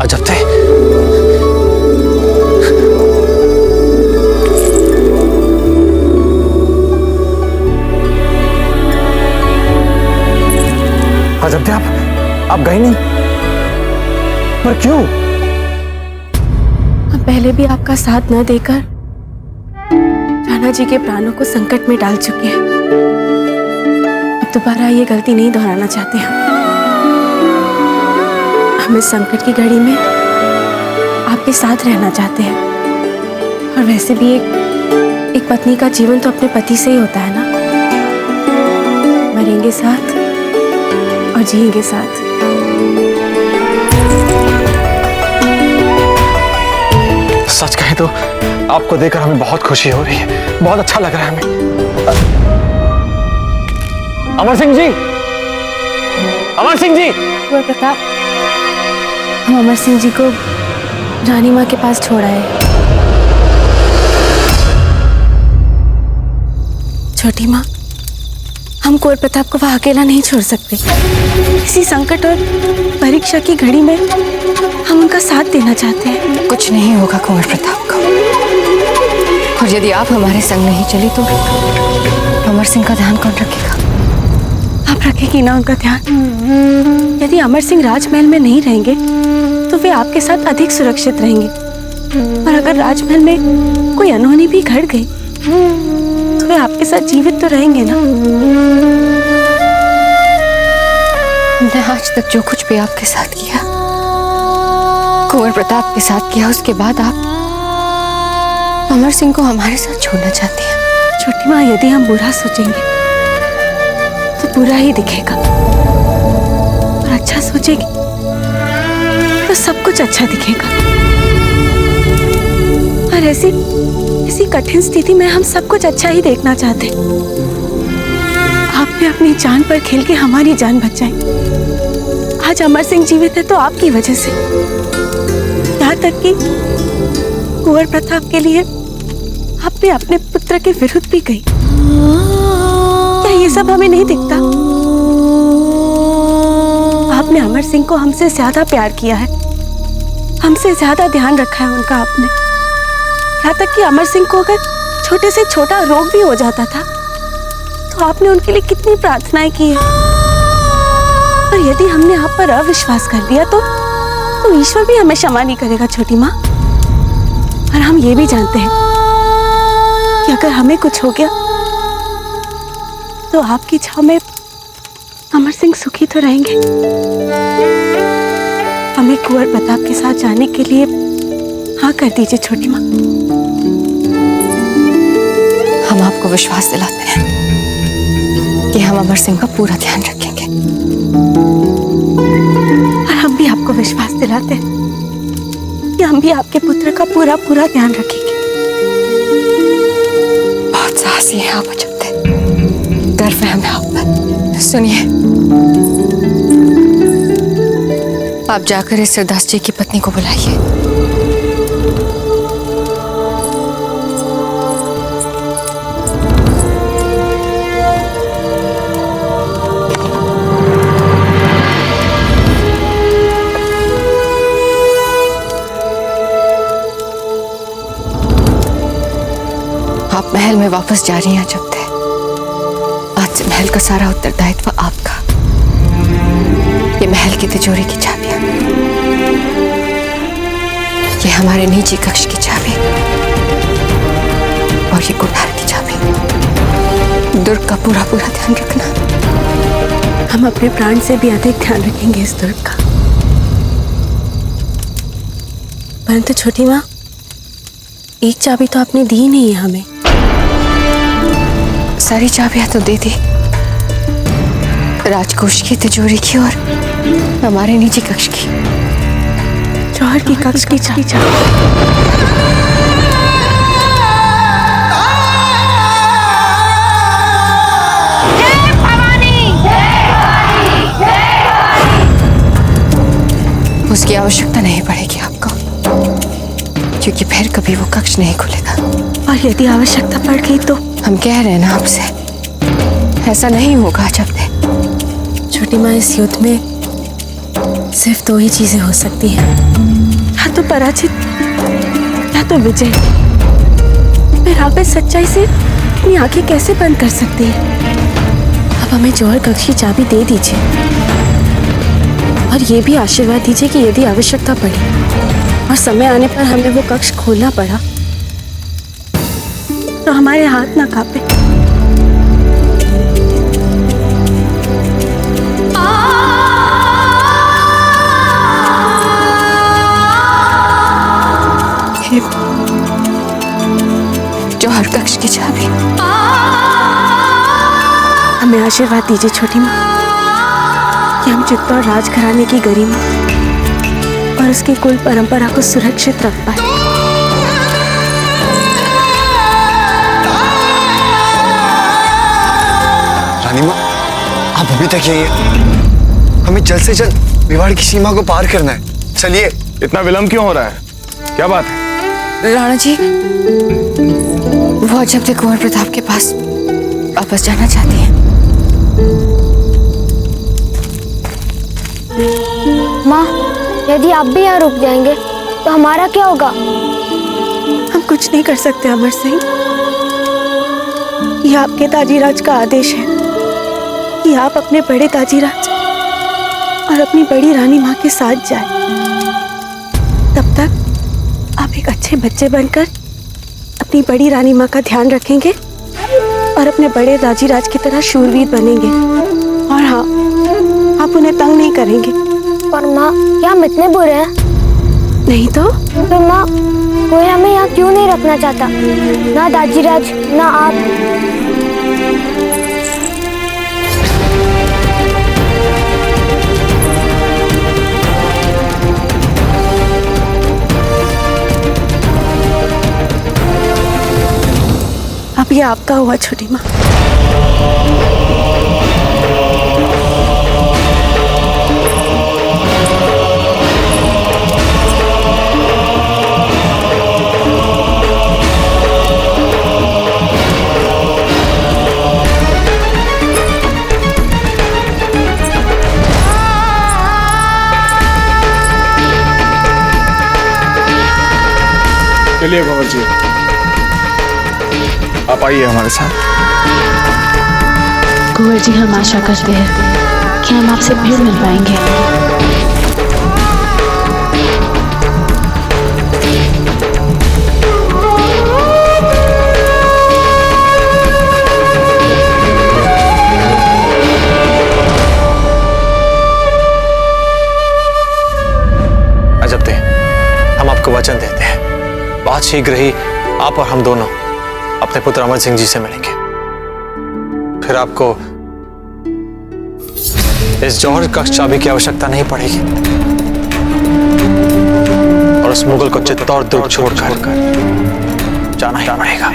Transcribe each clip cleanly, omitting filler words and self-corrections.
अजब थे। अजब थे, आप गए नहीं, पर क्यों? हम पहले भी आपका साथ न देकर राणा जी के प्राणों को संकट में डाल चुके हैं। अब दोबारा ये गलती नहीं दोहराना चाहते हम इस संकट की घड़ी में आपके साथ रहना चाहते हैं। और वैसे भी एक पत्नी का जीवन तो अपने पति से ही होता है ना। मरेंगे साथ और जिएंगे साथ। सच कहें तो आपको देखकर हमें बहुत खुशी हो रही है, बहुत अच्छा लग रहा है हमें। अमर सिंह जी, अमर सिंह जी। कुंवर प्रताप, हम अमर सिंह जी को रानी माँ के पास छोड़ आए। छोटी माँ, हम कुंवर प्रताप को वहां अकेला नहीं छोड़ सकते। इसी संकट और परीक्षा की घड़ी में हम उनका साथ देना चाहते हैं। कुछ नहीं होगा कुंवर प्रताप को, और यदि आप हमारे संग नहीं चली तो अमर सिंह का ध्यान कौन रखेगा? आप रखेगी ना उनका ध्यान? यदि अमर सिंह राजमहल में नहीं रहेंगे तो वे आपके साथ अधिक सुरक्षित रहेंगे। और अगर राजमहल में कोई अनहोनी भी घट गई तो वे आपके साथ जीवित तो रहेंगे ना। हमने आज तक जो कुछ भी आपके साथ किया, कुंवर प्रताप के साथ किया, उसके बाद आप अमर सिंह को हमारे साथ छोड़ना चाहती हैं। छोटी माँ, यदि हम बुरा सोचेंगे तो बुरा ही दिखेगा, और अच्छा सोचेंगे तो सब कुछ अच्छा दिखेगा। और ऐसी कठिन स्थिति में हम सब कुछ अच्छा ही देखना चाहते हैं। आपने अपनी जान पर खेल के हमारी जान बचाई। आज अमर सिंह जीवित है तो आपकी वजह से। यहाँ तक कि कुंवर प्रताप के लिए आपने अपने पुत्र के विरुद्ध भी गई। क्या ये सब हमें नहीं दिखता? आपने अमर सिंह को हमसे ज्यादा प्यार किया है, हमसे ज्यादा ध्यान रखा है उनका आपने। यहाँ तक कि अमर सिंह को अगर छोटे से छोटा रोग भी हो जाता था तो आपने उनके लिए कितनी प्रार्थनाएं की है। और यदि हमने आप पर अविश्वास कर दिया तो ईश्वर भी हमें क्षमा नहीं करेगा छोटी माँ। और हम ये भी जानते हैं कि अगर हमें कुछ हो गया तो आपकी छाव में अमर सिंह सुखी तो रहेंगे। हमें कुंवर प्रताप के साथ जाने के लिए हाँ कर दीजिए छोटी माँ। हम आपको विश्वास दिलाते हैं कि हम अमर सिंह का पूरा ध्यान रखेंगे। और हम भी आपको विश्वास दिलाते हैं कि हम भी आपके पुत्र का पूरा पूरा ध्यान रखेंगे। बहुत साहसी हैं आप अजब थे, गर्व है हमें आप पर। सुनिए, आप जाकर इस सिरदास जी की पत्नी को बुलाइए। आप महल में वापस जा रही हैं अजब थे। आज से महल का सारा उत्तरदायित्व आपका। ये महल की तिजोरी की चाबियां, ये हमारे निजी कक्ष की चाबी, और ये कुठार की चाबी। दुर्ग का पूरा पूरा ध्यान रखना। हम अपने प्राण से भी अधिक ध्यान रखेंगे इस दुर्ग का। परंतु छोटी माँ, एक चाबी तो आपने दी नहीं है हमें। सारी चाबियां तो दे दी, राजकोष की, तिजोरी की और हमारे निजी कक्ष की। जौहर की कक्ष की चाबी। उसकी आवश्यकता नहीं पड़ेगी आपको, क्योंकि फिर कभी वो कक्ष नहीं खुलेगा। और यदि आवश्यकता पड़ गई तो? हम कह रहे हैं ना आपसे, ऐसा नहीं होगा। जब छोटी माँ, इस युद्ध में सिर्फ दो ही चीजें हो सकती हैं, या तो पराजित या तो विजय। फिर आप इस सच्चाई से अपनी आंखें कैसे बंद कर सकती हैं? अब हमें जौहर कक्ष की चाबी दे दीजिए और ये भी आशीर्वाद दीजिए कि यदि आवश्यकता पड़ी और समय आने पर हमें वो कक्ष खोलना पड़ा तो हमारे हाथ ना कांपे। जौहर कक्ष की चाबी। हमें आशीर्वाद दीजिए छोटी माँ कि हम चित्तौड़ राजघराने की गरिमा और उसकी कुल परंपरा को सुरक्षित रख पाए। रानी माँ, आप अभी तक यही हैं। हमें जल्द से जल्द मेवाड़ की सीमा को पार करना है। चलिए। इतना विलंब क्यों हो रहा है? क्या बात है? राणा जी, वो अजब कुंवर प्रताप के पास वापस जाना चाहती है। माँ, यदि आप भी यहाँ रुक जाएंगे तो हमारा क्या होगा? हम कुछ नहीं कर सकते अमर सिंह। यह आपके ताजीराज का आदेश है कि आप अपने बड़े ताजीराज और अपनी बड़ी रानी माँ के साथ जाएं। तब तक आप एक अच्छे बच्चे बनकर अपनी बड़ी रानी माँ का ध्यान रखेंगे और अपने बड़े ताजीराज की तरह शूरवीर बनेंगे। और हाँ, आप उन्हें तंग नहीं करेंगे। पर माँ, क्या हम इतने बुरे हैं? नहीं तो? फिर माँ, कोई हमें यहाँ क्यों नहीं रखना चाहता? ना दाजीराज, ना आप। अब ये आपका हुआ छोटी माँ। चलिए कंवर जी, आप आइए हमारे साथ। कुंवर जी, हम आशा करते हैं कि हम आपसे फिर मिल पाएंगे। अजब थे, हम आपको वचन देते हैं, बहुत शीघ्र ही आप और हम दोनों अपने पुत्र अमर सिंह जी से मिलेंगे। फिर आपको इस जौहर कक्ष चाबी की आवश्यकता नहीं पड़ेगी और उस मुगल को चित्तौड़ दुर्ग छोड़कर जाना ही पड़ेगा।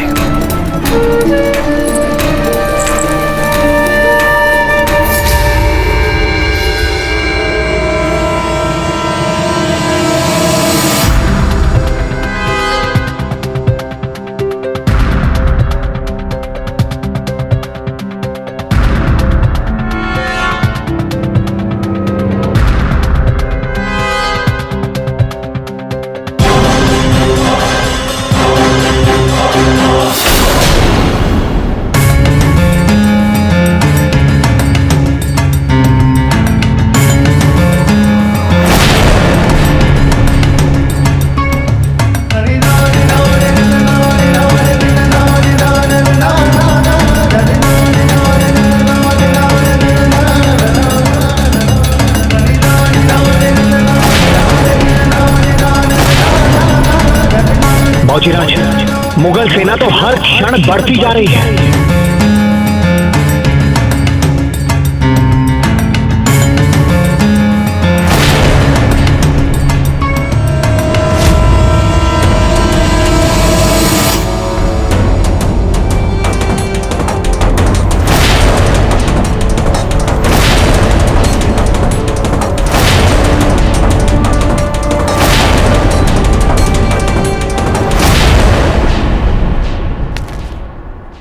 फौजीराज, मुगल सेना तो हर क्षण बढ़ती जा रही है।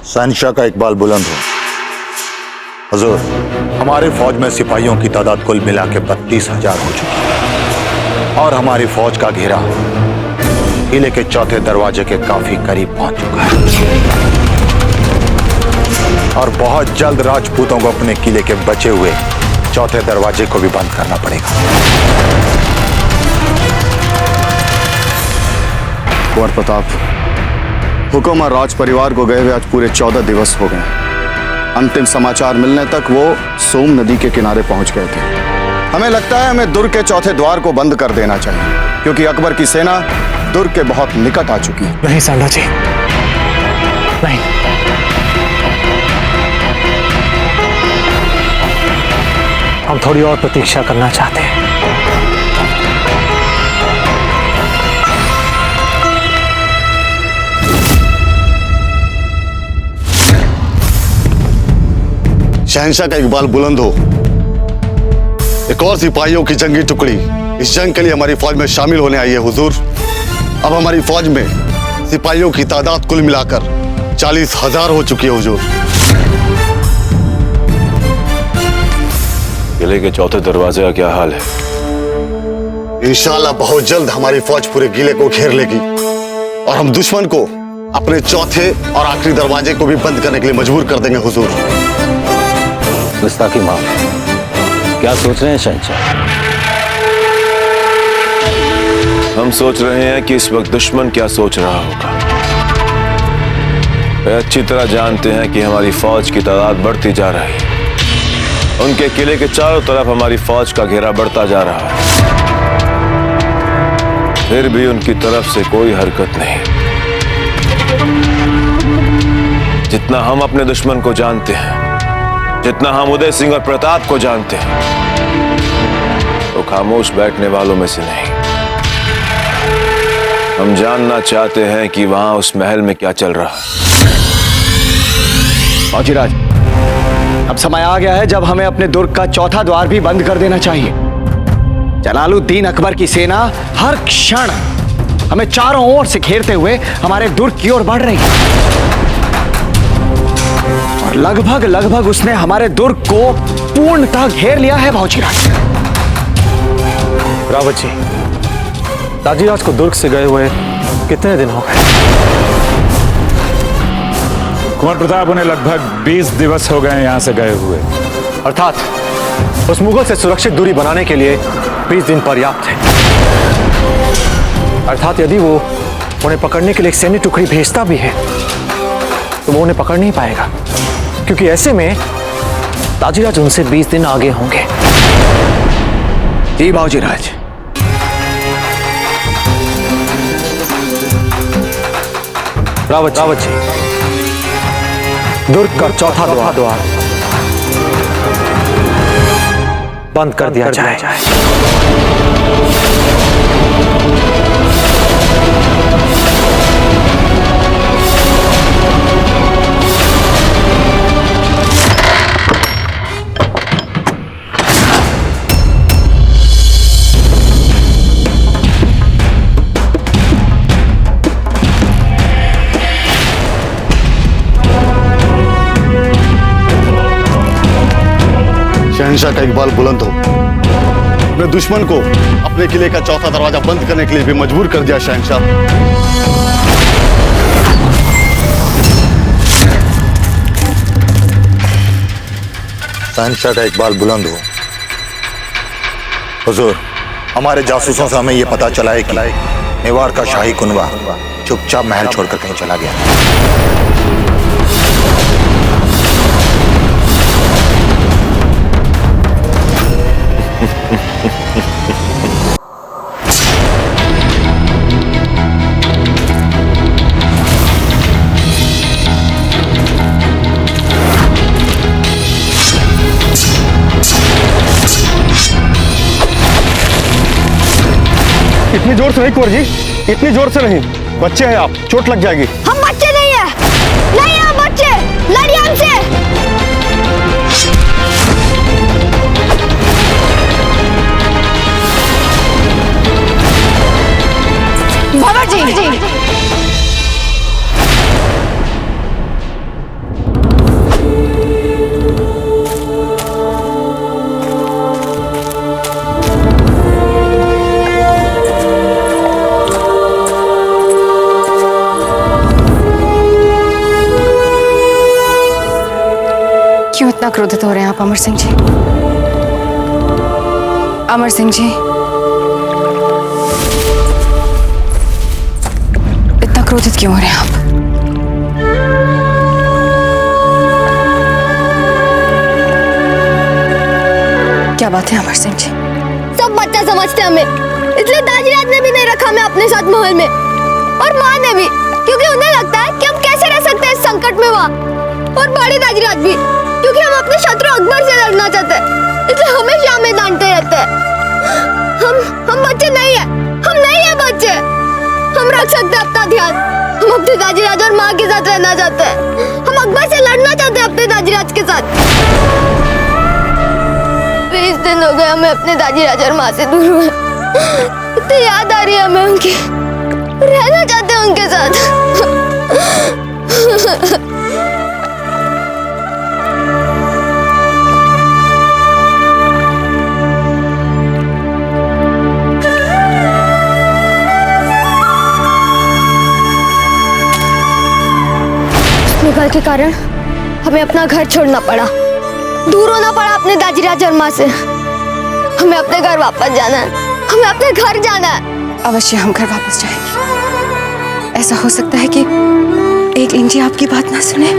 शहंशाह का इकबाल बुलंद हो। हुजूर, हमारे फौज में सिपाहियों की तादाद कुल मिला के 32,000 हो चुकी है। और हमारी फौज का घेरा किले के चौथे दरवाजे के काफी करीब पहुंच चुका है और बहुत जल्द राजपूतों को अपने किले के बचे हुए चौथे दरवाजे को भी बंद करना पड़ेगा। कुंवर प्रताप, हुक्म और राज परिवार को गए हुए आज पूरे 14 दिवस हो गए। अंतिम समाचार मिलने तक वो सोम नदी के किनारे पहुंच गए थे। हमें लगता है हमें दुर्ग के चौथे द्वार को बंद कर देना चाहिए, क्योंकि अकबर की सेना दुर्ग के बहुत निकट आ चुकी है। नहीं सांडा जी, नहीं। हम थोड़ी और प्रतीक्षा करना चाहते हैं। शहंशाह का इकबाल बुलंद हो। एक और सिपाहियों की जंगी टुकड़ी इस जंग के लिए हमारी फौज में शामिल होने आई है हुजूर। अब हमारी फौज में सिपाहियों की तादाद कुल मिलाकर 40,000 हो चुकी है हुजूर। किले के चौथे दरवाजे का क्या हाल है? इंशाअल्लाह बहुत जल्द हमारी फौज पूरे किले को घेर लेगी और हम दुश्मन को अपने चौथे और आखिरी दरवाजे को भी बंद करने के लिए मजबूर कर देंगे हुजूर। गुस्ताखी माफ। क्या सोच रहे हैं शहंशाह? हम सोच रहे हैं कि इस वक्त दुश्मन क्या सोच रहा होगा। वे अच्छी तरह जानते हैं कि हमारी फौज की तादाद बढ़ती जा रही है। उनके किले के चारों तरफ हमारी फौज का घेरा बढ़ता जा रहा है, फिर भी उनकी तरफ से कोई हरकत नहीं। जितना हम अपने दुश्मन को जानते हैं, जितना हम उदय सिंह और प्रताप को जानते हैं, तो खामोश बैठने वालों में से नहीं। हम जानना चाहते हैं कि वहां उस महल में क्या चल रहा है। फौजीराज, अब समय आ गया है जब हमें अपने दुर्ग का चौथा द्वार भी बंद कर देना चाहिए। जलालुद्दीन अकबर की सेना हर क्षण हमें चारों ओर से घेरते हुए हमारे दुर्ग की ओर बढ़ रही है और लगभग उसने हमारे दुर्ग को पूर्णतः घेर लिया है। फौजीराज, रावत जी, दाजीराज को दुर्ग से गए हुए कितने दिन हो गए? कुंवर प्रताप, उन्हें लगभग 20 दिवस हो गए यहाँ से गए हुए। अर्थात उस मुगल से सुरक्षित दूरी बनाने के लिए 20 दिन पर्याप्त है। अर्थात यदि वो उन्हें पकड़ने के लिए एक सैन्य टुकड़ी भेजता भी है तो वो उन्हें पकड़ नहीं पाएगा, क्योंकि ऐसे में दाजीराज उनसे 20 दिन आगे होंगे। जी बाबूजीराज। रावत जी, दुर्ग का चौथा द्वार बंद कर दिया जाए। शहंशाह का इकबाल बुलंद हो। अपने दुश्मन को अपने किले का चौथा दरवाजा बंद करने के लिए भी मजबूर कर दिया शहंशाह। शहंशाह का इकबाल बुलंद हो। हुजूर, हमारे जासूसों से हमें यह पता चला है कि मेवाड़ का शाही कुनवा चुपचाप महल छोड़कर कहीं चला गया। इतनी जोर से नहीं कुंवर जी, इतनी जोर से नहीं। बच्चे हैं आप, चोट लग जाएगी। हम बच्चे नहीं है, नहीं हम बच्चे, लड़िए हमसे। बाबा जी, इतना क्रोधित हो रहे हैं आप अमर सिंह जी? अमर सिंह जी, इतना क्रोधित क्यों हो रहे हैं आप? क्या बात है अमर सिंह जी? सब बच्चा समझते हमें, इसलिए दाजीराज ने भी नहीं रखा हमें अपने साथ महल में, और माँ ने भी, क्योंकि उन्हें लगता है कि हम कैसे रह सकते हैं इस संकट में वहाँ। और बड़े दाजीराज भी, क्योंकि हम अपने शत्रु अकबर से लड़ना चाहते हैं, इसलिए हमेशा हमें डांटते रहते हैं। हम बच्चे नहीं है, हम नहीं है बच्चे। हम रख सकते हैं अपना ध्यान, हम अपने दाजीराज और माँ के साथ रहना चाहते हैं, हम अकबर से लड़ना चाहते हैं अपने दाजीराज के साथ। 20 दिन हो गए हमें अपने दाजीराज और माँ से दूर हुए, इतनी याद आ रही है हमें उनकी, रहना चाहते हैं उनके साथ। निकाल के कारण हमें अपना घर छोड़ना पड़ा, दूर होना पड़ा अपने दाजीराज और माँ से। हमें अपने घर वापस जाना है, हमें अपने घर जाना है। अवश्य हम घर वापस जाएंगे। ऐसा हो सकता है कि एक इंची आपकी बात ना सुने।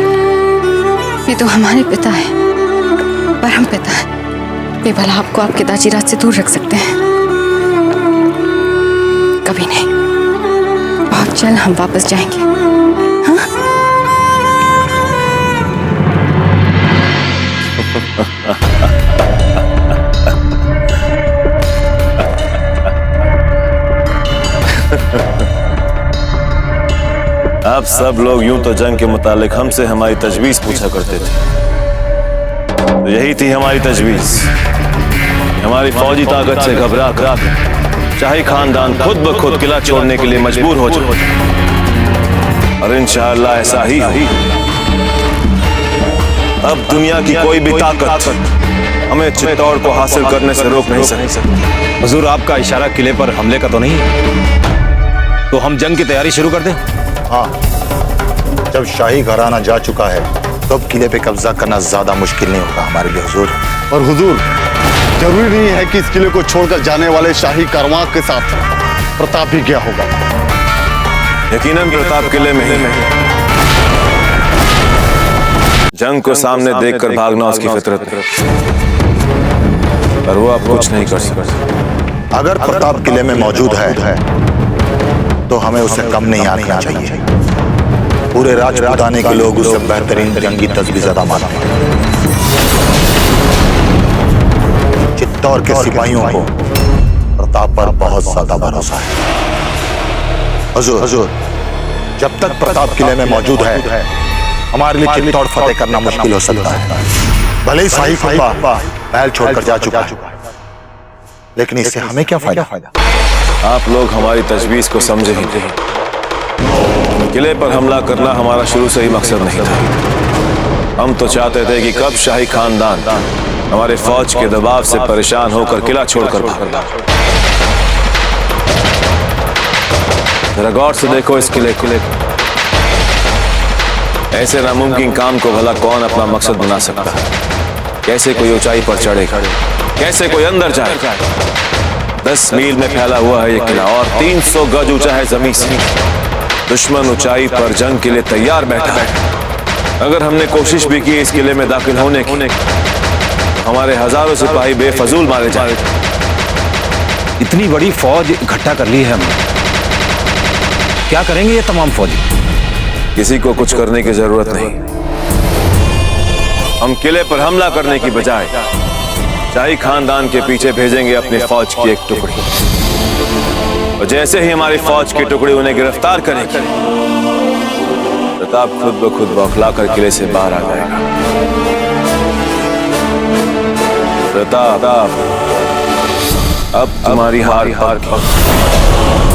ये तो हमारे पिता है, परम पिता है। वे भला आपको आपके दाजीराज से दूर रख सकते हैं? कभी नहीं। बहुत जल्द हम वापस जाएंगे। हाँ? अब सब लोग यूं तो जंग के मुतालिक हमसे हमारी तजवीज पूछा करते थे, तो यही थी हमारी तजवीज। हमारी फौजी ताकत से घबरा कर शाही खानदान खुद ब खुद किला छोड़ने के लिए मजबूर हो जाए, और इंशाअल्लाह ऐसा ही हो। अब दुनिया की कोई भी ताकत हमें चित्तौड़ को हासिल करने से रोक नहीं सकती। हुजूर, आपका इशारा किले पर हमले का तो नहीं है? तो हम जंग की तैयारी शुरू कर दें? हाँ, जब शाही घराना जा चुका है तो अब किले पे कब्जा करना ज्यादा मुश्किल नहीं होगा हमारे लिए हुजूर। और हुजूर, जरूरी नहीं है कि इस किले को छोड़कर जाने वाले शाही कारवां के साथ प्रताप भी गया होगा। यकीनन प्रताप किले में ही। जंग को सामने देखकर भागना उसकी फितरत है, पर वो अब कुछ नहीं कर सकता। अगर प्रताप किले में मौजूद है तो हमें उसे कम नहीं आंकना चाहिए। पूरे राजपूताने के लोग उसे बेहतरीन जंगी तजवीज़दा मानते हैं। चित्तौड़ के सिपाहियों को प्रताप पर बहुत ज्यादा भरोसा है। हुजूर, जब तक प्रताप किले में मौजूद है हमारे लिए चित्तौड़ फतेह करना मुश्किल हो सकता है। भले ही शाही कुनबा महल छोड़कर जा चुका है, लेकिन इससे हमें क्या फायदा? आप लोग हमारी तजवीज को समझे ही नहीं। किले पर हमला करना हमारा शुरू से ही मकसद नहीं था। हम तो चाहते थे कि कब शाही खानदान हमारे फौज के दबाव से परेशान होकर किला छोड़कर भागे। जरा गौर से देखो इस किले को। ऐसे नामुमकिन काम को भला कौन अपना मकसद बना सकता है? कैसे कोई ऊंचाई पर चढ़े, कैसे कोई अंदर जाए? 10 मील में फैला हुआ है ये किला और 300 गज ऊंचा है जमीन से। दुश्मन ऊंचाई पर जंग के लिए तैयार बैठा है। अगर हमने कोशिश भी की इस किले में दाखिल होने की, हमारे हजारों सिपाही बेफजूल मारे जाए। इतनी बड़ी फौज इकट्ठा कर ली है हमने, क्या करेंगे ये तमाम फौजी? किसी को कुछ करने की जरूरत नहीं। हम किले पर हमला करने की बजाय शाही खानदान के पीछे भेजेंगे अपनी फौज की एक टुकड़ी, और जैसे ही हमारी फौज की टुकड़ी उन्हें गिरफ्तार करेगी, प्रताप खुद ब खुद बौखला कर किले से बाहर आ जाएगा। प्रताप, अब तुम्हारी हार पक्की।